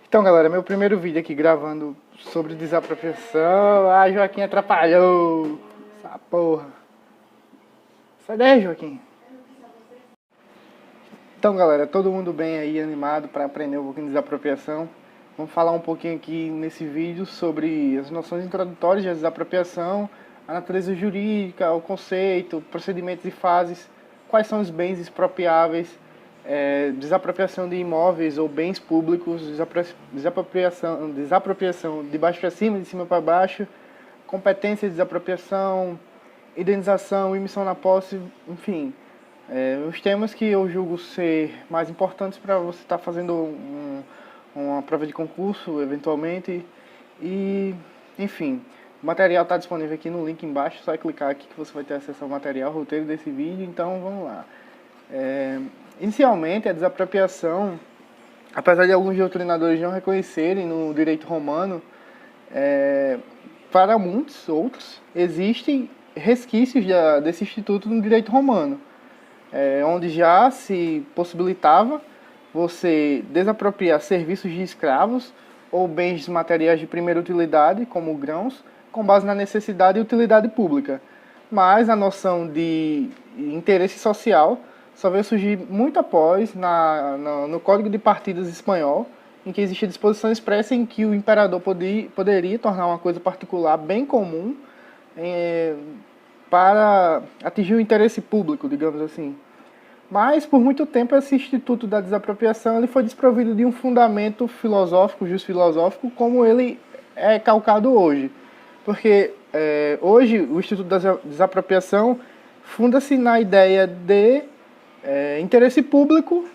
Então, galera, meu primeiro vídeo aqui gravando sobre desapropriação. Ah, Joaquim atrapalhou. Essa porra. Sai daí, Joaquim. Então, galera, todo mundo bem aí, animado para aprender um pouquinho de desapropriação. Vamos falar um pouquinho aqui nesse vídeo sobre as noções introdutórias de desapropriação, a natureza jurídica, o conceito, procedimentos e fases, quais são os bens expropriáveis, desapropriação de imóveis ou bens públicos, desapropriação de baixo para cima, de cima para baixo, competência de desapropriação, indenização, emissão na posse, enfim, os temas que eu julgo ser mais importantes para você estar fazendo uma prova de concurso, eventualmente, e, enfim, o material está disponível aqui no link embaixo, só clicar aqui que você vai ter acesso ao material, ao roteiro desse vídeo, então vamos lá. Inicialmente, a desapropriação, apesar de alguns doutrinadores não reconhecerem no direito romano, para muitos outros, existem resquícios desse instituto no direito romano, onde já se possibilitava você desapropriar serviços de escravos ou bens materiais de primeira utilidade, como grãos, com base na necessidade e utilidade pública. Mas a noção de interesse social só veio surgir muito após no Código de Partidas espanhol, em que existia disposição expressa em que o imperador poderia tornar uma coisa particular bem comum para atingir o interesse público, digamos assim. Mas, por muito tempo, esse instituto da desapropriação ele foi desprovido de um fundamento filosófico, filosófico, como ele é calcado hoje. Porque hoje o instituto da desapropriação funda-se na ideia de interesse público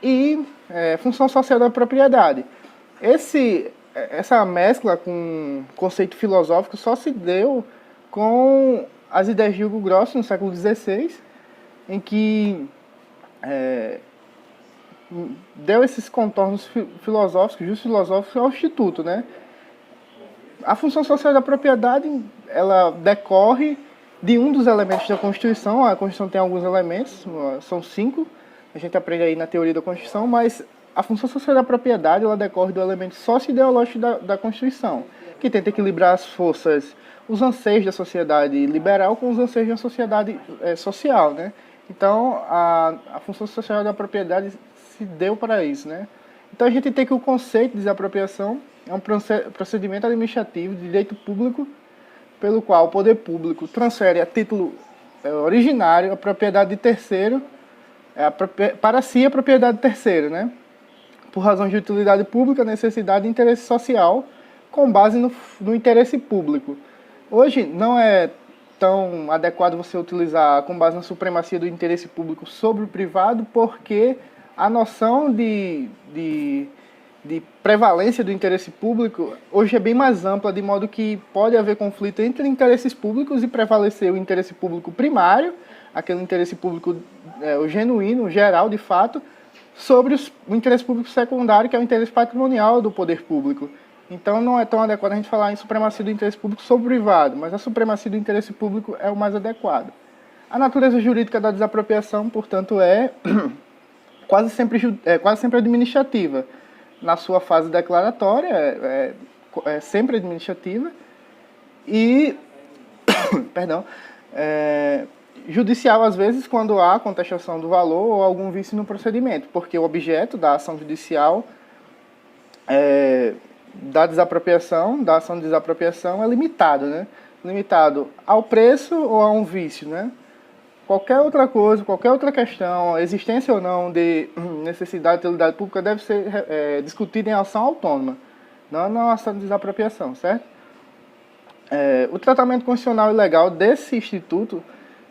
e função social da propriedade. Essa mescla com conceito filosófico só se deu com as ideias de Hugo Gross no século XVI, em que deu esses contornos filosóficos, filosóficos ao Instituto, né? A função social da propriedade, ela decorre de um dos elementos da Constituição. A Constituição tem alguns elementos, são 5, a gente aprende aí na teoria da Constituição, mas a função social da propriedade, ela decorre do elemento socio-ideológico da Constituição, que tenta equilibrar as forças, os anseios da sociedade liberal com os anseios da sociedade social, né? Então, a função social da propriedade se deu para isso, né? Então, a gente tem que o conceito de desapropriação é um procedimento administrativo de direito público pelo qual o poder público transfere a título originário a propriedade de terceiro, para si a propriedade de terceiro, né? Por razões de utilidade pública, necessidade e interesse social, com base no interesse público. Hoje, não é tão adequado você utilizar com base na supremacia do interesse público sobre o privado, porque a noção de prevalência do interesse público hoje é bem mais ampla, de modo que pode haver conflito entre interesses públicos e prevalecer o interesse público primário, aquele interesse público o genuíno, geral, de fato, sobre o interesse público secundário, que é o interesse patrimonial do poder público. Então não é tão adequado a gente falar em supremacia do interesse público sobre o privado, mas a supremacia do interesse público é o mais adequado. A natureza jurídica da desapropriação, portanto, é quase sempre administrativa. Na sua fase declaratória, é sempre administrativa. E, perdão, judicial, às vezes, quando há contestação do valor ou algum vício no procedimento, porque o objeto da ação judicial da ação de desapropriação é limitado, né? Limitado ao preço ou a um vício, né? Qualquer outra coisa, qualquer outra questão, existência ou não de necessidade de utilidade pública deve ser discutida em ação autônoma, não na ação de desapropriação, certo? O tratamento constitucional e legal desse instituto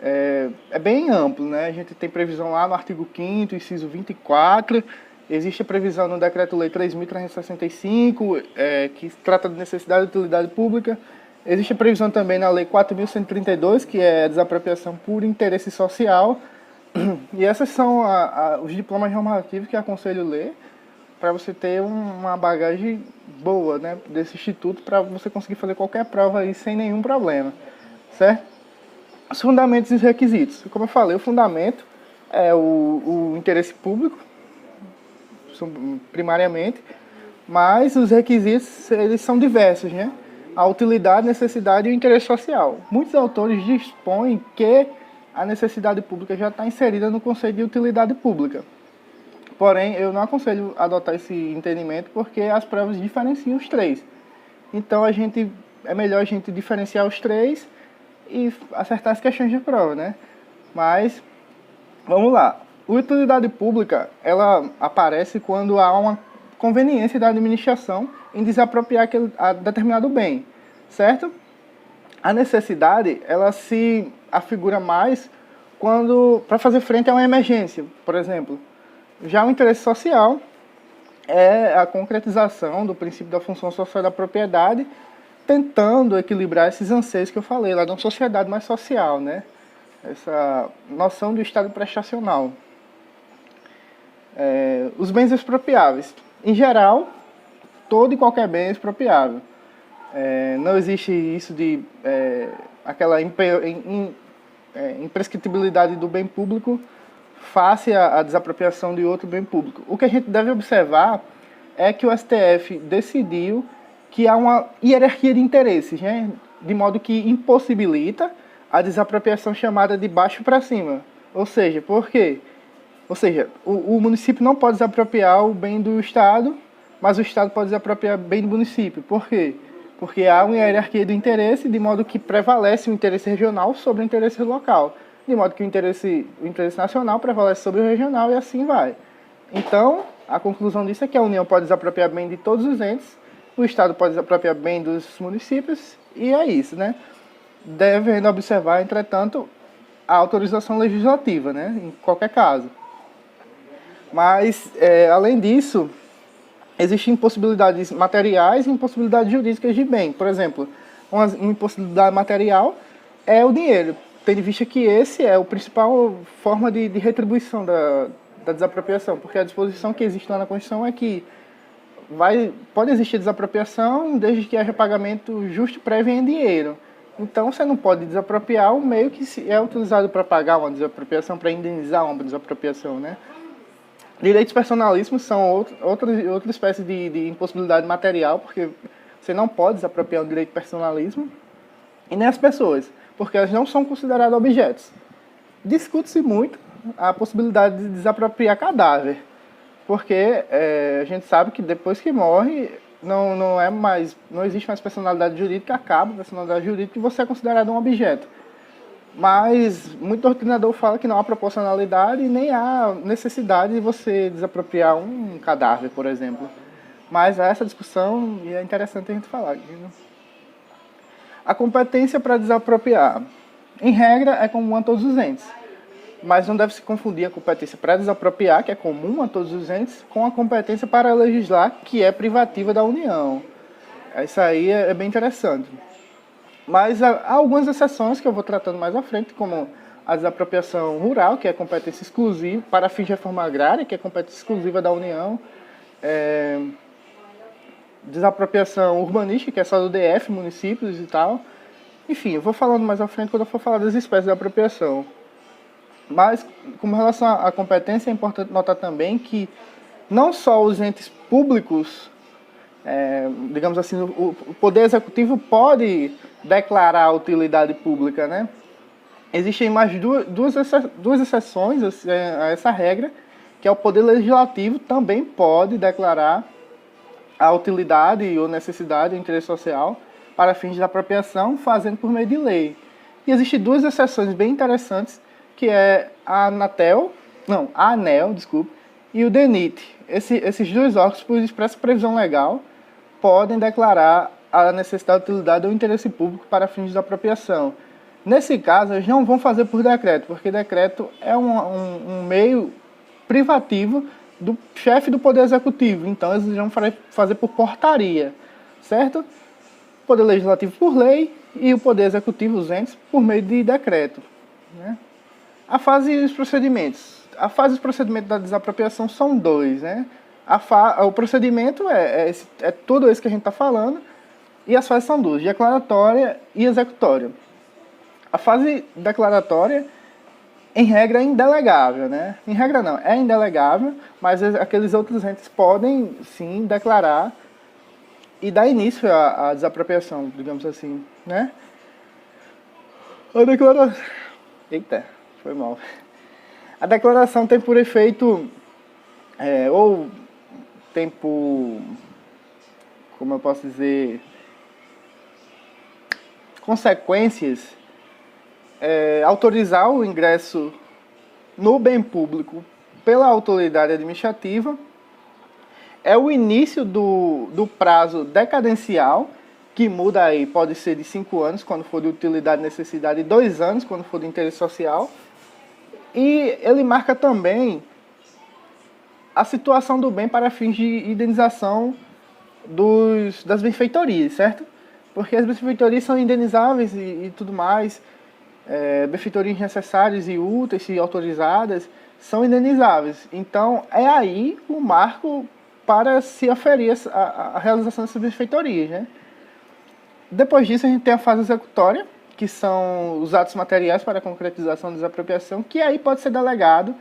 é bem amplo, né? A gente tem previsão lá no artigo 5º, inciso 24, existe a previsão no Decreto-Lei 3.365, que trata de necessidade e utilidade pública. Existe a previsão também na Lei 4.132, que é a desapropriação por interesse social. E esses são os diplomas normativos que aconselho ler para você ter uma bagagem boa, né, desse instituto, para você conseguir fazer qualquer prova aí sem nenhum problema, certo? Os fundamentos e os requisitos. Como eu falei, o fundamento é o interesse público, primariamente. mas os requisitos eles são diversos, né? A utilidade, necessidade e o interesse social. Muitos autores dispõem que a necessidade pública já está inserida no conceito de utilidade pública. Porém, eu não aconselho adotar esse entendimento porque as provas diferenciam os três. Então, é melhor a gente diferenciar os três e acertar as questões de prova, né? Mas, vamos lá. A utilidade pública, ela aparece quando há uma conveniência da administração em desapropriar a determinado bem, certo? A necessidade, ela se afigura mais quando para fazer frente a uma emergência, por exemplo. Já o interesse social é a concretização do princípio da função social da propriedade, tentando equilibrar esses anseios que eu falei lá de uma sociedade mais social, né? Essa noção do estado prestacional. Os bens expropriáveis. Em geral, todo e qualquer bem é expropriável. Não existe isso de aquela imprescritibilidade do bem público face à desapropriação de outro bem público. O que a gente deve observar é que o STF decidiu que há uma hierarquia de interesses, né? De modo que impossibilita a desapropriação chamada de baixo para cima. Ou seja, por quê? Ou seja, o município não pode desapropriar o bem do Estado, mas o Estado pode desapropriar o bem do município. Por quê? Porque há uma hierarquia do interesse, de modo que prevalece o interesse regional sobre o interesse local. De modo que o interesse nacional prevalece sobre o regional e assim vai. Então, a conclusão disso é que a União pode desapropriar bem de todos os entes, o Estado pode desapropriar bem dos municípios, e é isso, né? Devendo observar, entretanto, a autorização legislativa, né? Em qualquer caso. Mas, além disso, existem impossibilidades materiais e impossibilidades jurídicas de bem. Por exemplo, uma impossibilidade material é o dinheiro, tendo em vista que esse é a principal forma de retribuição da desapropriação, porque a disposição que existe lá na Constituição é que pode existir desapropriação desde que haja pagamento justo prévio em dinheiro. Então, você não pode desapropriar o meio que é utilizado para pagar uma desapropriação, para indenizar uma desapropriação, né? Direitos personalíssimos são outra espécie de impossibilidade material, porque você não pode desapropriar o direito personalismo, e nem as pessoas, porque elas não são consideradas objetos. Discute-se muito a possibilidade de desapropriar cadáver, porque a gente sabe que depois que morre, não existe mais personalidade jurídica, acaba a personalidade jurídica e você é considerado um objeto. Mas muito doutrinador fala que não há proporcionalidade e nem há necessidade de você desapropriar um cadáver, por exemplo. Mas há essa discussão e é interessante a gente falar. A competência para desapropriar, em regra, é comum a todos os entes. Mas não deve se confundir a competência para desapropriar, que é comum a todos os entes, com a competência para legislar, que é privativa da União. Isso aí é bem interessante. Mas há algumas exceções que eu vou tratando mais à frente, como a desapropriação rural, que é competência exclusiva, para fins de reforma agrária, que é competência exclusiva da União, desapropriação urbanística, que é só do DF, municípios e tal. Enfim, eu vou falando mais à frente quando eu for falar das espécies de apropriação. Mas, com relação à competência, é importante notar também que não só os entes públicos, digamos assim, o Poder Executivo pode declarar a utilidade pública, né? Existem mais duas exceções a essa regra, que é o Poder Legislativo também pode declarar a utilidade ou necessidade, o interesse social, para fins de apropriação, fazendo por meio de lei. E existem duas exceções bem interessantes, que é a ANEEL, e o DENIT. Esses dois órgãos, por expressa previsão legal, podem declarar a necessidade, utilidade ou interesse público para fins de apropriação. Nesse caso, eles não vão fazer por decreto, porque decreto é um meio privativo do chefe do Poder Executivo. Então, eles vão fazer por portaria, certo? O Poder Legislativo por lei e o Poder Executivo, os entes, por meio de decreto, né? A fase e os procedimentos. A fase e os procedimentos da desapropriação são dois, né? O procedimento é tudo isso que a gente está falando, e as fases são duas, declaratória e executória. A fase declaratória, em regra, é indelegável, né? Em regra não, é indelegável, mas aqueles outros entes podem, sim, declarar e dar início à desapropriação, digamos assim, né? A declaração... Eita, foi mal. A declaração tem por efeito, ou tem por, como eu posso dizer, consequências, autorizar o ingresso no bem público pela autoridade administrativa, é o início do prazo decadencial, que muda aí, pode ser de 5 anos, quando for de utilidade e necessidade, e 2 anos, quando for de interesse social. E ele marca também a situação do bem para fins de indenização das benfeitorias, certo? Porque as benfeitorias são indenizáveis e tudo mais, benfeitorias necessárias e úteis, se autorizadas, são indenizáveis. Então, é aí o marco para se aferir a realização dessas benfeitorias, né? Depois disso, a gente tem a fase executória, que são os atos materiais para a concretização da desapropriação, que aí pode ser delegado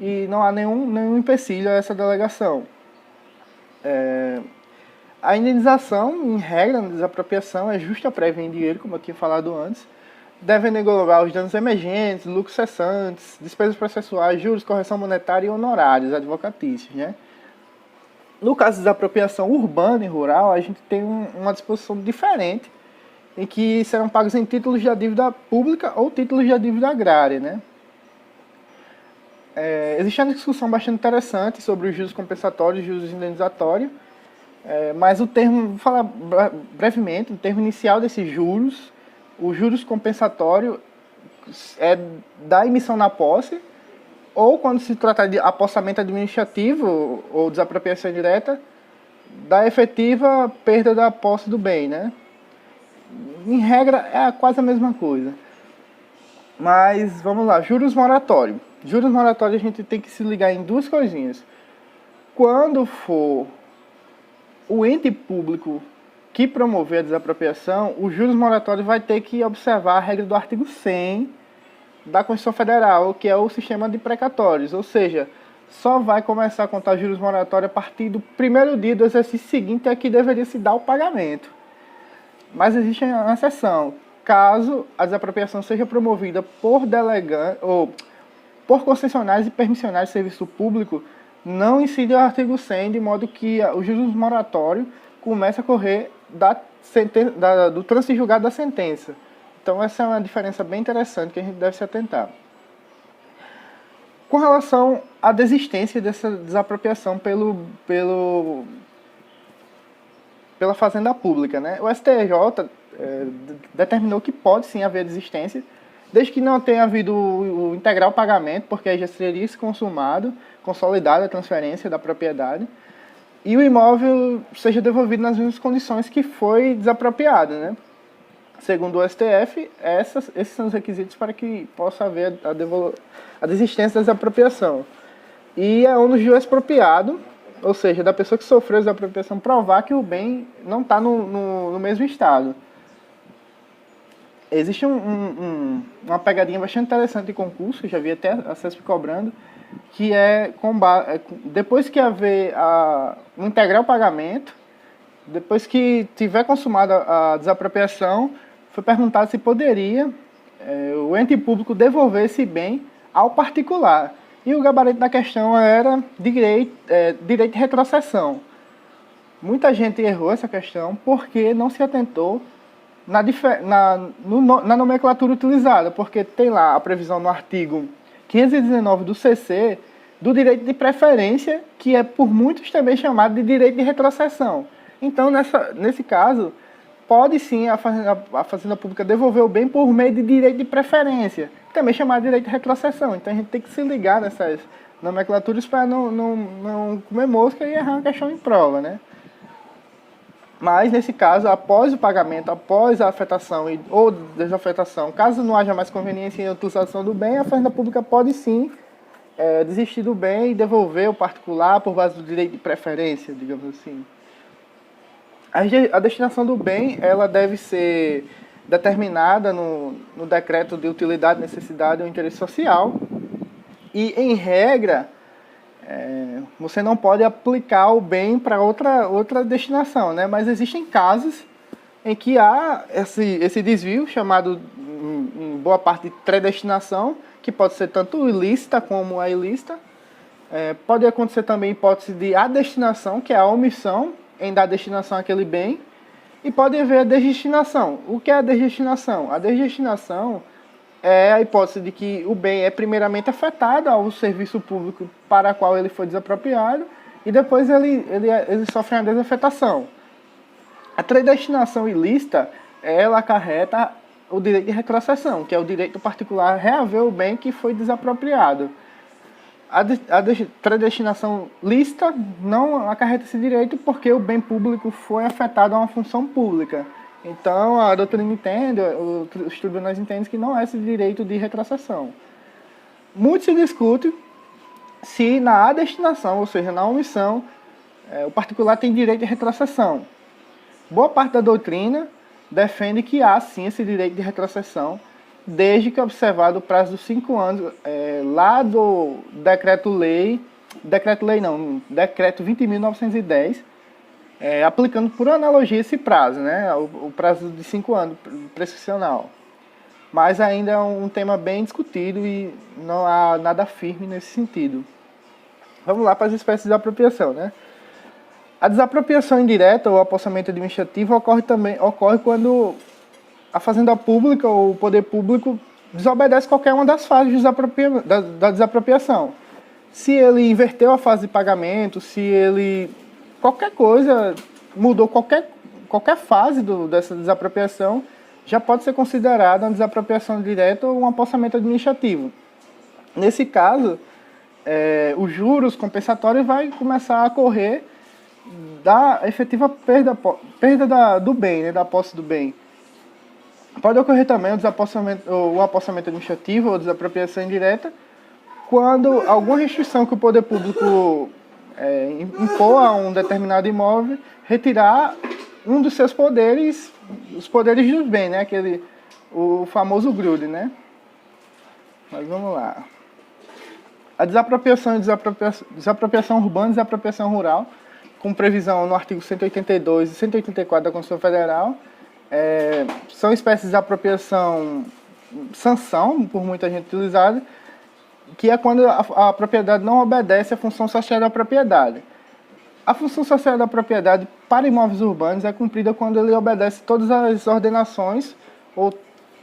e não há nenhum empecilho a essa delegação. A indenização, em regra, na desapropriação, é justa, prévia em dinheiro, como eu tinha falado antes, devem englobar os danos emergentes, lucros cessantes, despesas processuais, juros, correção monetária e honorários advocatícios, né? No caso de desapropriação urbana e rural, a gente tem uma disposição diferente, em que serão pagos em títulos de dívida pública ou títulos de dívida agrária, né? Existe uma discussão bastante interessante sobre os juros compensatórios e juros indenizatórios, mas o termo, vou falar brevemente, o termo inicial desses juros, os juros compensatórios é da emissão na posse, ou quando se trata de apossamento administrativo ou desapropriação direta, da efetiva perda da posse do bem, né? Em regra, é quase a mesma coisa. Mas, vamos lá, juros moratórios. Juros moratórios a gente tem que se ligar em duas coisinhas. Quando for o ente público que promover a desapropriação, os juros moratórios vai ter que observar a regra do artigo 100 da Constituição Federal, que é o sistema de precatórios, ou seja, só vai começar a contar juros moratórios a partir do primeiro dia do exercício seguinte a que deveria se dar o pagamento. Mas existe uma exceção, caso a desapropriação seja promovida por delegante ou por concessionários e permissionários de serviço público, não incide o artigo 100, de modo que os juros moratórios começam a correr do trânsito julgado da sentença. Então, essa é uma diferença bem interessante que a gente deve se atentar. Com relação à desistência dessa desapropriação pela fazenda pública, né? O STJ determinou que pode sim haver desistência, desde que não tenha havido o integral pagamento, porque aí já seria consolidada a transferência da propriedade, e o imóvel seja devolvido nas mesmas condições que foi desapropriado, né? Segundo o STF, esses são os requisitos para que possa haver a desistência da desapropriação. E é ônus do expropriado, ou seja, da pessoa que sofreu a desapropriação, provar que o bem não está no mesmo estado. Existe uma pegadinha bastante interessante de concurso, já vi até a CESP cobrando, que depois que haver um integral pagamento, depois que tiver consumada a desapropriação, foi perguntado se poderia o ente público devolver esse bem ao particular. E o gabarito da questão era direito de retrocessão. Muita gente errou essa questão porque não se atentou na nomenclatura utilizada, porque tem lá a previsão no artigo 519 do CC do direito de preferência, que é por muitos também chamado de direito de retrocessão. Então, nesse caso, pode sim a Fazenda Pública devolver o bem por meio de direito de preferência, também chamado de direito de retrocessão. Então, a gente tem que se ligar nessas nomenclaturas para não comer mosca e errar a questão em prova, né? Mas, nesse caso, após o pagamento, após a afetação ou desafetação, caso não haja mais conveniência em utilização do bem, a Fazenda Pública pode sim desistir do bem e devolver o particular por base do direito de preferência, digamos assim. A destinação do bem, ela deve ser determinada no decreto de utilidade, necessidade ou interesse social, E, em regra, você não pode aplicar o bem para outra destinação, né? Mas existem casos em que há esse desvio, chamado, em boa parte, de predestinação, que pode ser tanto ilícita como a ilícita. Pode acontecer também a hipótese de adestinação, que é a omissão em dar destinação àquele bem. E pode haver a desdestinação. O que é a desdestinação? A desdestinação é a hipótese de que o bem é primeiramente afetado ao serviço público para o qual ele foi desapropriado e depois ele sofre uma desafetação. A predestinação ilícita, ela acarreta o direito de retrocessão, que é o direito particular a reaver o bem que foi desapropriado. A predestinação lícita não acarreta esse direito porque o bem público foi afetado a uma função pública. Então, a doutrina entende, os tribunais entendem que não há esse direito de retrocessão. Muito se discute se na adestinação, ou seja, na omissão, o particular tem direito de retrocessão. Boa parte da doutrina defende que há sim esse direito de retrocessão, desde que observado o prazo dos 5 anos, lá do decreto 20.910, aplicando por analogia esse prazo, né, o prazo de 5 anos prescricional. Mas ainda é um tema bem discutido e não há nada firme nesse sentido. Vamos lá para as espécies de apropriação, né? A desapropriação indireta ou apossamento administrativo ocorre quando a fazenda pública ou o poder público desobedece qualquer uma das fases da desapropriação. Se ele inverteu a fase de pagamento, se ele... qualquer coisa, mudou qualquer fase dessa desapropriação, já pode ser considerada uma desapropriação direta ou um apossamento administrativo. Nesse caso, os juros compensatórios vai começar a correr da efetiva perda do bem, né, da posse do bem. Pode ocorrer também o apossamento administrativo ou desapropriação indireta quando alguma restrição que o poder público impor a um determinado imóvel retirar um dos seus poderes, os poderes dos bens, né, o famoso grude, né? Mas vamos lá. A desapropriação urbana e desapropriação rural, com previsão no artigo 182 e 184 da Constituição Federal, são espécies de apropriação sanção, por muita gente utilizada, que é quando a propriedade não obedece à função social da propriedade. A função social da propriedade para imóveis urbanos é cumprida quando ele obedece todas as ordenações ou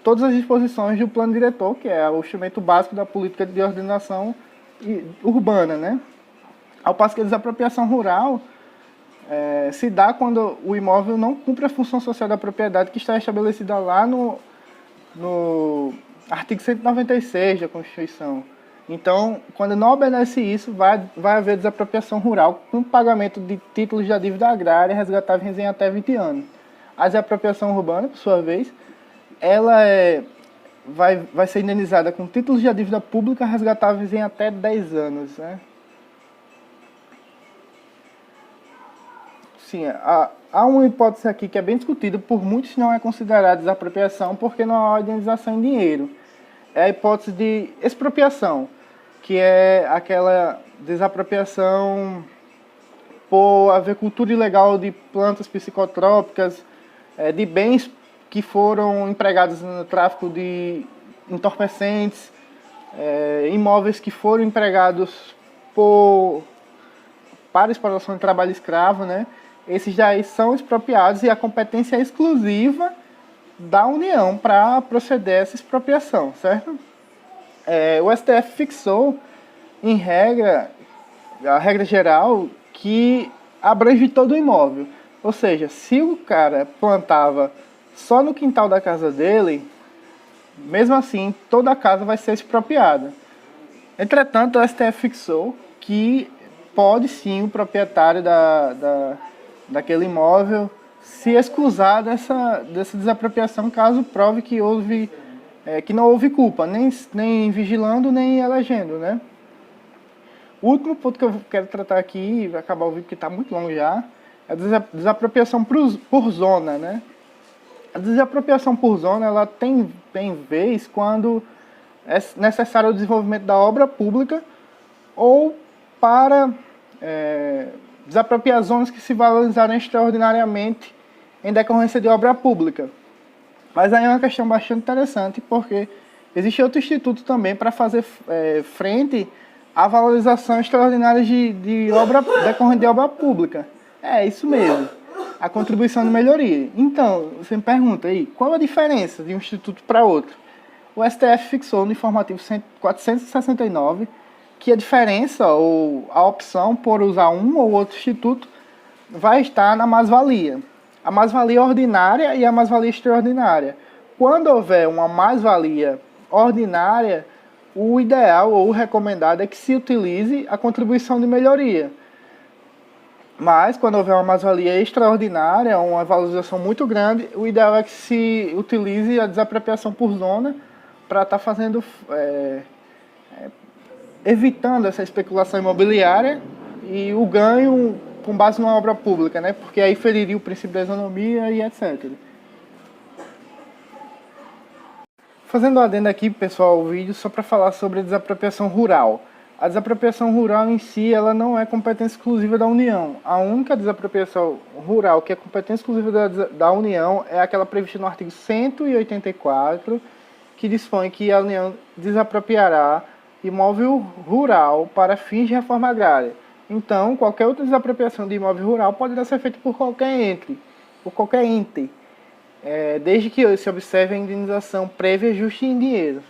todas as disposições do plano diretor, que é o instrumento básico da política de ordenação urbana, né? Ao passo que a desapropriação rural se dá quando o imóvel não cumpre a função social da propriedade que está estabelecida lá no artigo 196 da Constituição. Então, quando não obedece isso, vai haver desapropriação rural com pagamento de títulos da dívida agrária resgatáveis em até 20 anos. A desapropriação urbana, por sua vez, ela vai ser indenizada com títulos de dívida pública resgatáveis em até 10 anos, né? Sim, há uma hipótese aqui que é bem discutida, por muitos não é considerada desapropriação porque não há indenização em dinheiro. É a hipótese de expropriação, que é aquela desapropriação por haver cultura ilegal de plantas psicotrópicas, de bens que foram empregados no tráfico de entorpecentes, imóveis que foram empregados para exploração de trabalho escravo, né? Esses daí são expropriados e a competência é exclusiva da União para proceder a essa expropriação, certo? O STF fixou, em regra, a regra geral, que abrange todo o imóvel. Ou seja, se o cara plantava só no quintal da casa dele, mesmo assim, toda a casa vai ser expropriada. Entretanto, o STF fixou que pode sim o proprietário daquele imóvel se excusar dessa desapropriação caso prove que não houve culpa, nem vigilando, nem elegendo, né? O último ponto que eu quero tratar aqui, vai acabar o vídeo porque está muito longo já, é a desapropriação por zona, né? A desapropriação por zona, ela tem vez quando é necessário o desenvolvimento da obra pública ou para desapropriar zonas que se valorizaram extraordinariamente em decorrência de obra pública. Mas aí é uma questão bastante interessante, porque existe outro instituto também para fazer frente à valorização extraordinária de obra decorrente de obra pública. É isso mesmo, a contribuição de melhoria. Então, você me pergunta aí, qual a diferença de um instituto para outro? O STF fixou no informativo 469 que a diferença ou a opção por usar um ou outro instituto vai estar na mais-valia. A mais-valia ordinária e a mais-valia extraordinária. Quando houver uma mais-valia ordinária, o ideal ou o recomendado é que se utilize a contribuição de melhoria. Mas, quando houver uma mais-valia extraordinária, uma valorização muito grande, o ideal é que se utilize a desapropriação por zona para estar fazendo, evitando essa especulação imobiliária e o ganho com base numa obra pública, né? Porque aí feriria o princípio da isonomia e etc. Fazendo um adendo aqui, pessoal, o vídeo só para falar sobre a desapropriação rural. A desapropriação rural em si, ela não é competência exclusiva da União. A única desapropriação rural que é competência exclusiva da União é aquela prevista no artigo 184, que dispõe que a União desapropriará imóvel rural para fins de reforma agrária. Então, qualquer outra desapropriação de imóvel rural poderá ser feita por qualquer ente, desde que se observe a indenização prévia justa em dinheiro.